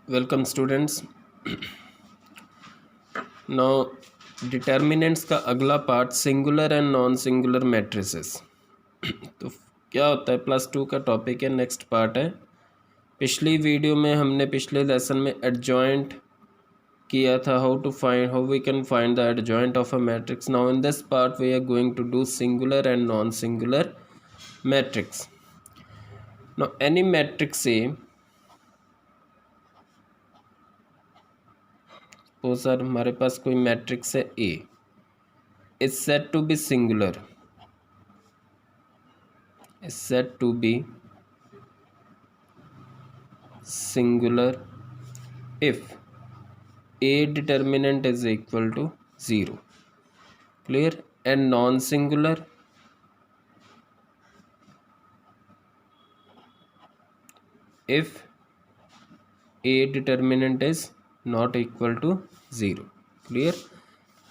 Welcome students. Now determinants का अगला part singular and non singular matrices. तो क्या होता है, +2 का टॉपिक है, नेक्स्ट पार्ट है। पिछली वीडियो में हमने पिछले लेसन में एडजॉइंट किया था, how we can find the adjoint of a matrix. Now in this part we are going to do singular and non singular matrix. Now any matrix A, तो sir हमारे पास कोई मैट्रिक्स है A, is said to be singular, is said to be singular if a determinant is equal to 0, clear, and non-singular if a determinant is not equal to 0, clear।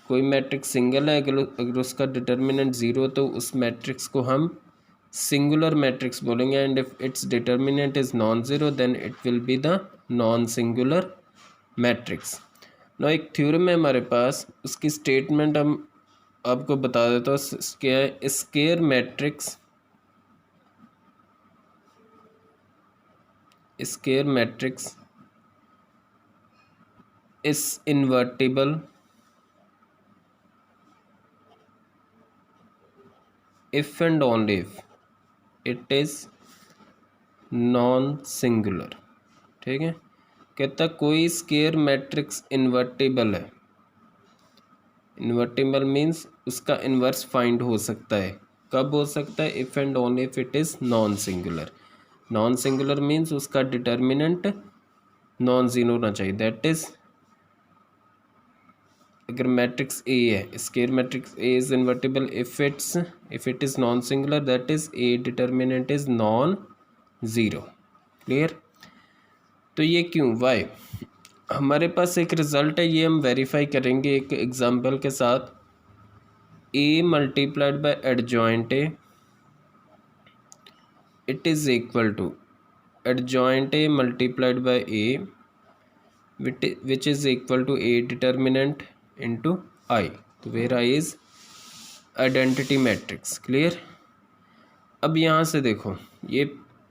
कोई matrix single है, अगर उसका determinant zero, तो उस matrix को हम singular matrix बोलेंगे। And if it's determinant is non zero then it will be the non singular matrix. ना एक थ्योरम है हमारे पास, उसकी स्टेटमेंट हम आपको बता देता हूँ। क्या है? Square matrix, square matrix is invertible if and only if it is non singular. ठीक है, कहता कोई स्केयर मैट्रिक्स इन्वर्टिबल है। इन्वर्टिबल मीन्स उसका इन्वर्स फाइंड हो सकता है। कब हो सकता है? If and only if it is non singular. Non singular means उसका डिटर्मिनेंट नॉन जीरो होना चाहिए। दैट इज़, अगर मैट्रिक्स ए है, square matrix A is invertible if it is non singular, that is a determinant is non zero. Clear? तो ये क्यों, Y? हमारे पास एक रिज़ल्ट है, ये हम वेरीफाई करेंगे एक एग्जांपल के साथ। A multiplied by adjoint A, it is equal to adjoint A multiplied by A which is equal to A determinant into I. तो where I is identity matrix. Clear? अब यहाँ से देखो, ये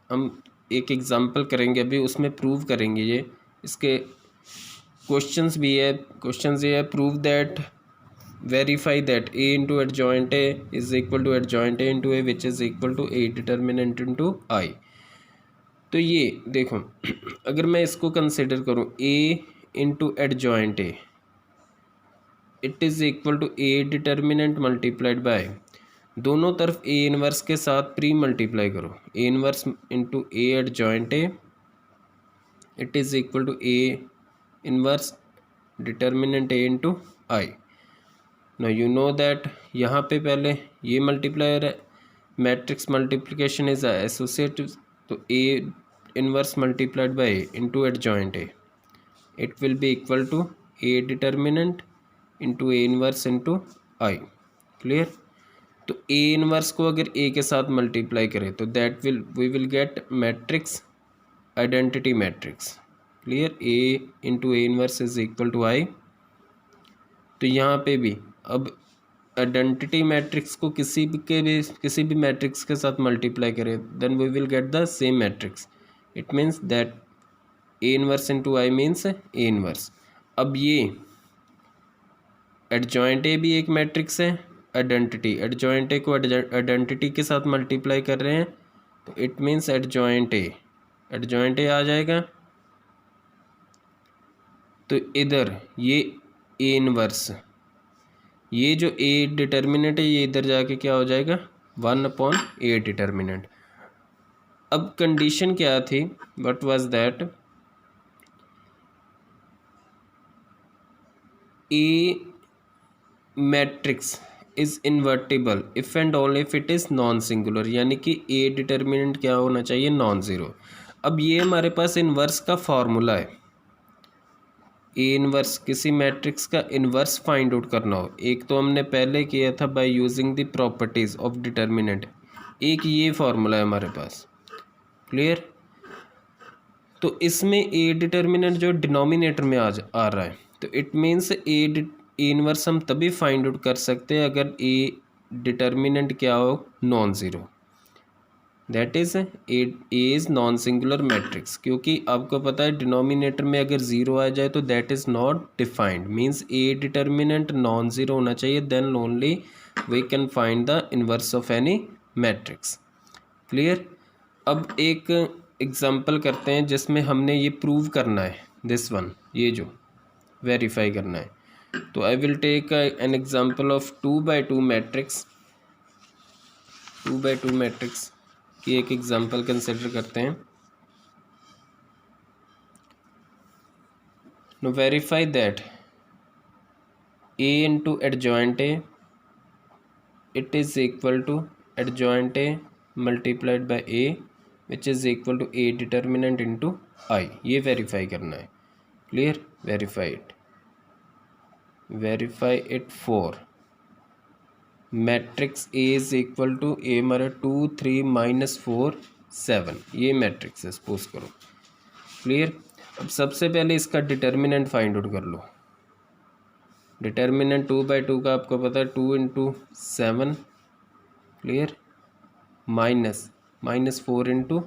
हम एक एग्जांपल करेंगे अभी, उसमें प्रूव करेंगे ये। इसके क्वेश्चंस भी है। क्वेश्चंस ये है, prove that, verify that A into adjoint A is equal to adjoint A into A which is equal to A determinant into I. तो ये देखो, अगर मैं इसको कंसिडर करूँ, A into adjoint A, it is equal to A determinant multiplied by, दोनों तरफ A inverse के साथ प्री मल्टीप्लाई करो, A inverse into A adjoint A, it is equal to A inverse determinant A into I. Now you know that यहाँ पे पहले ये multiplier है, मैट्रिक्स मल्टीप्लिकेशन इज एसोसिएटिव, तो A inverse multiplied by A into adjoint A, it will be equal to A determinant into A inverse into I. Clear? तो A inverse को अगर ए के साथ मल्टीप्लाई करें तो that we will get matrix identity matrix. Clear? A into A inverse is equal to I. तो यहाँ पे भी अब आइडेंटिटी मैट्रिक्स को किसी भी मैट्रिक्स के साथ मल्टीप्लाई करें, then we will get the same matrix. It means that A inverse into I means A inverse. अब ये एडजॉइंट ए भी एक मैट्रिक्स है, आइडेंटिटी, एडजॉइंट ए को आइडेंटिटी के साथ मल्टीप्लाई कर रहे हैं, तो इट मीन्स एडजॉइंट ए आ जाएगा। तो इधर ये ए इनवर्स, ये जो ए डिटर्मिनेंट है, ये इधर जाके क्या हो जाएगा, 1/a डिटर्मिनेंट। अब कंडीशन क्या थी, what was that, A matrix is invertible if and only if it is non singular, यानी कि ए डिटर्मिनेंट क्या होना चाहिए, नॉन ज़ीरो। अब ये हमारे पास इन्वर्स का फॉर्मूला है। ए इनवर्स, किसी मैट्रिक्स का इन्वर्स फाइंड आउट करना हो, एक तो हमने पहले किया था by using the properties of determinant, एक ये फॉर्मूला है हमारे पास। क्लियर? तो इसमें ए डिटर्मिनेंट जो डिनोमिनेटर में आ रहा है, तो इट मीन्स ए इनवर्स हम तभी फाइंड आउट कर सकते हैं अगर ए डिटर्मिनेंट क्या हो, non zero, that is A is non singular matrix. क्योंकि आपको पता है डिनोमिनेटर में अगर ज़ीरो आ जाए तो that is not defined, means A determinant non zero होना चाहिए, then only we can find the inverse of any matrix. Clear. अब एक एग्जांपल करते हैं जिसमें हमने ये प्रूव करना है, दिस वन, ये जो वेरीफाई करना है। तो I will take an example of 2x2 matrix, 2x2 matrix की एक एग्जांपल कंसिडर करते हैं। Now verify that a into adjoint a it is equal to adjoint a multiplied by a which is equal to a determinant into i। ये verify करना है। Clear. Verify it for matrix A is equal to A हमारा 2 3 -4 7, ये matrix है suppose करो। Clear. अब सबसे पहले इसका डिटर्मिनेंट फाइंड आउट कर लो। डिटर्मिनेंट 2x2 का आपको पता है 2 इंटू 7, क्लियर, -4 इंटू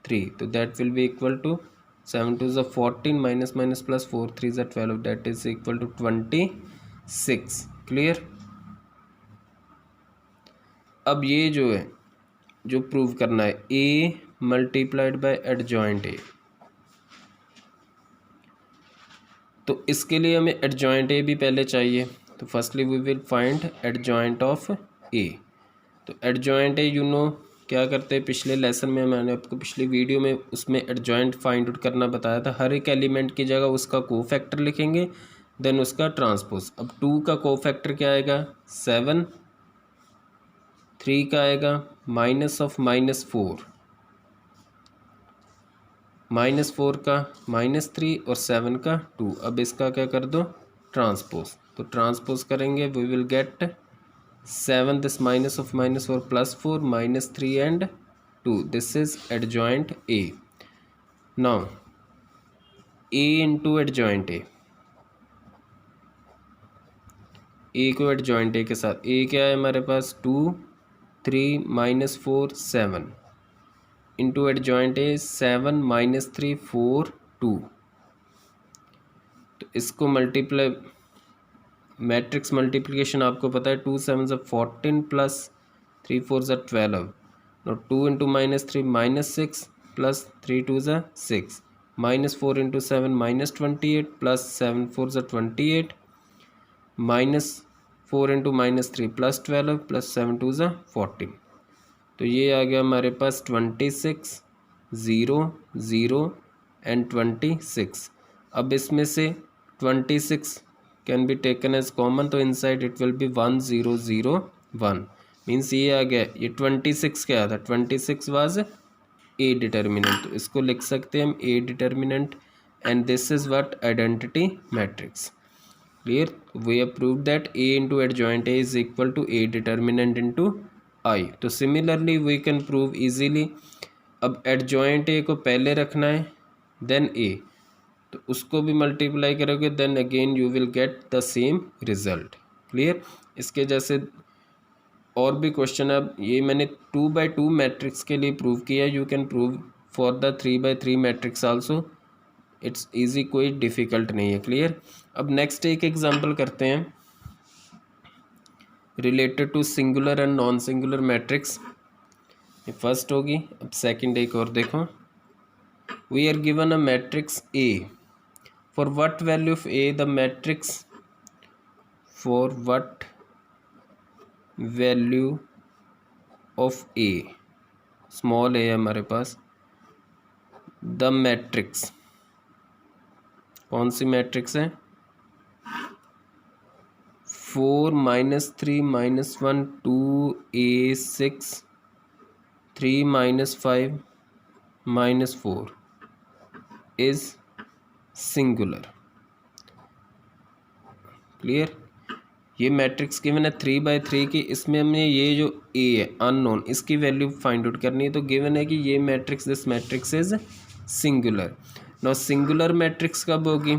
3, तो that will be equal to 7 2 ज़ा 14 माइनस प्लस 4 3 ज़ा 12, that is equal to 26। Clear. अब ये जो है जो प्रूव करना है a multiplied by adjoint a, तो इसके लिए हमें एडजॉइंट a भी पहले चाहिए। तो firstly we will find adjoint of a। तो एडजॉइंट a यू नो क्या करते हैं, पिछले लेसन में मैंने आपको पिछली वीडियो में उसमें एडजॉइंट फाइंड आउट करना बताया था। हर एक एलिमेंट की जगह उसका कोफैक्टर लिखेंगे, देन उसका ट्रांसपोज। अब 2 का कोफैक्टर क्या आएगा 7, 3 का आएगा -4, -4 का -3 और 7 का 2। अब इसका क्या कर दो ट्रांसपोज, तो ट्रांसपोज करेंगे we will get 7 this -4 +4 -3 and 2, this is adjoint A। Now A into adjoint A को एडजॉइंट A के साथ, A क्या है हमारे पास 2 3 -4 7 इंटू एडजॉइंट A 7 -3 4 2। तो इसको मल्टीप्लाई, मैट्रिक्स मल्टीप्लिकेशन आपको पता है 2 7 ज़ा 14 प्लस 3 4 ज़ा 12। नो 2 इंटू -3 -6 प्लस 3 2 ज़ा 6, -4 इंटू 7 -28 प्लस 7 4 ज़ा 28, -4 इंटू -3 प्लस 12 प्लस 7 2 ज़ा 14। तो ये आ गया हमारे पास 26 0 0 एंड 26। अब इसमें से 26 can be taken as common, तो inside it will be 1 0 0 1, means ये आ गया। ये 26 क्या था, 26 वाज ए डिटर्मिनेंट, तो इसको लिख सकते हैं हम A determinant, and this is what identity matrix. Clear. We have proved that A into adjoint A is equal to A determinant into I. तो similarly we can prove easily. अब adjoint A को पहले रखना है, then ए, तो उसको भी multiply करोगे, then again you will get the same result. Clear. इसके जैसे और भी क्वेश्चन, अब ये मैंने 2x2 मैट्रिक्स के लिए प्रूव किया, you can prove for the 3x3 matrix also, it's easy, कोई डिफ़िकल्ट नहीं है। क्लियर। अब नेक्स्ट एक एग्जांपल करते हैं related to singular and non singular matrix. ये फर्स्ट होगी। अब सेकंड एक और देखो। We are given a matrix A, for what value of A the matrix, for what value of A, small A हमारे पास, द मैट्रिक्स, कौन सी matrix है, 4 -3 -1 2 a 6 3 -5 -4 इज सिंगुलर। क्लियर। ये मैट्रिक्स गिवन है 3x3 की, इसमें हमने ये जो a है अननोन, इसकी वैल्यू फाइंड आउट करनी है। तो गिवन है कि ये matrix, this matrix is singular. Now singular matrix कब होगी,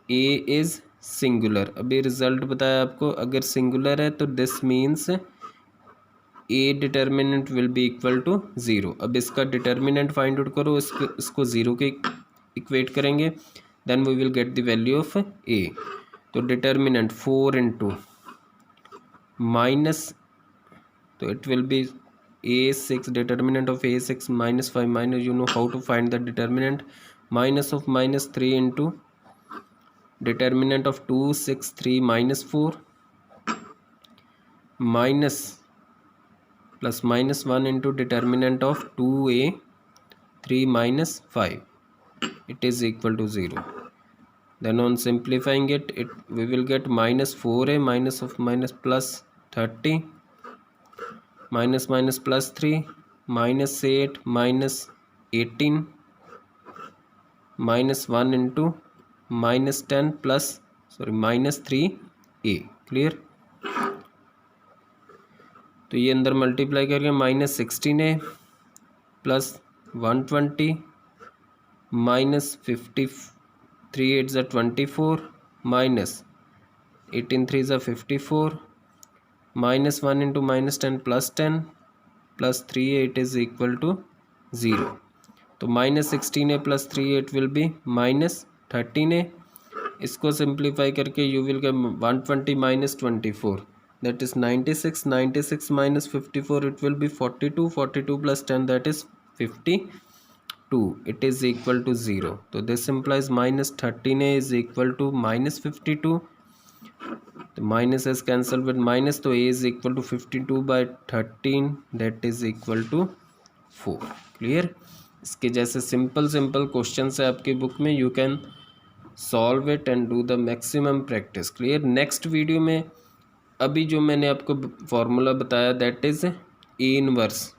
ए इज सिंगुलर। अभी रिजल्ट बताया आपको, अगर सिंगुलर है तो this means A determinant will be equal to 0। अब इसका डिटर्मिनेंट फाइंड आउट करो, इसको 0 के इक्वेट करेंगे, then we will get the value of A. तो डिटर्मिनेंट 4 इंटू माइनस, तो it will be a6, determinant of a6 minus 5 minus, you know how to find the determinant, minus of minus 3 into determinant of 2 6 3 minus 4 minus plus minus 1 into determinant of 2a 3 minus 5, it is equal to 0. Then on simplifying it, we will get minus 4a minus of minus plus 30 minus minus plus 3 minus 8 minus 18 minus 1 into minus 10 plus minus 3a। Clear. तो ये अंदर multiply करके minus 16a plus 120 minus 53 8 ज़ा 24 minus 18 3 ज़ा 54 minus 1 into minus 10 plus 10 plus 3a, it is equal to 0। तो minus 16a plus 3a it will be minus 13a। इसको simplify करके you will get 120 minus 24, that is 96, 96 minus 54 it will be 42, 42 plus 10 that is 52, it is equal to 0। तो this implies minus 13a is equal to minus 52, तो minus is cancel with minus, तो a is equal to 52 by 13 that is equal to 4। Clear. इसके जैसे simple question है आपकी book में, you can solve it and do the maximum practice. Clear. Next video में अभी जो मैंने आपको फॉर्मूला बताया that is A inverse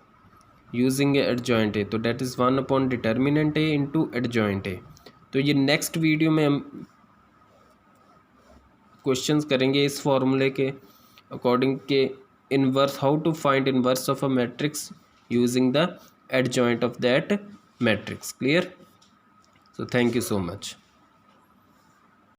using adjoint A, तो that is 1 upon determinant A into adjoint A. तो ये नेक्स्ट वीडियो में हम क्वेश्चंस करेंगे इस फॉर्मूले के अकॉर्डिंग के inverse, how to find inverse of a matrix using the adjoint of that matrix. Clear. So thank you so much.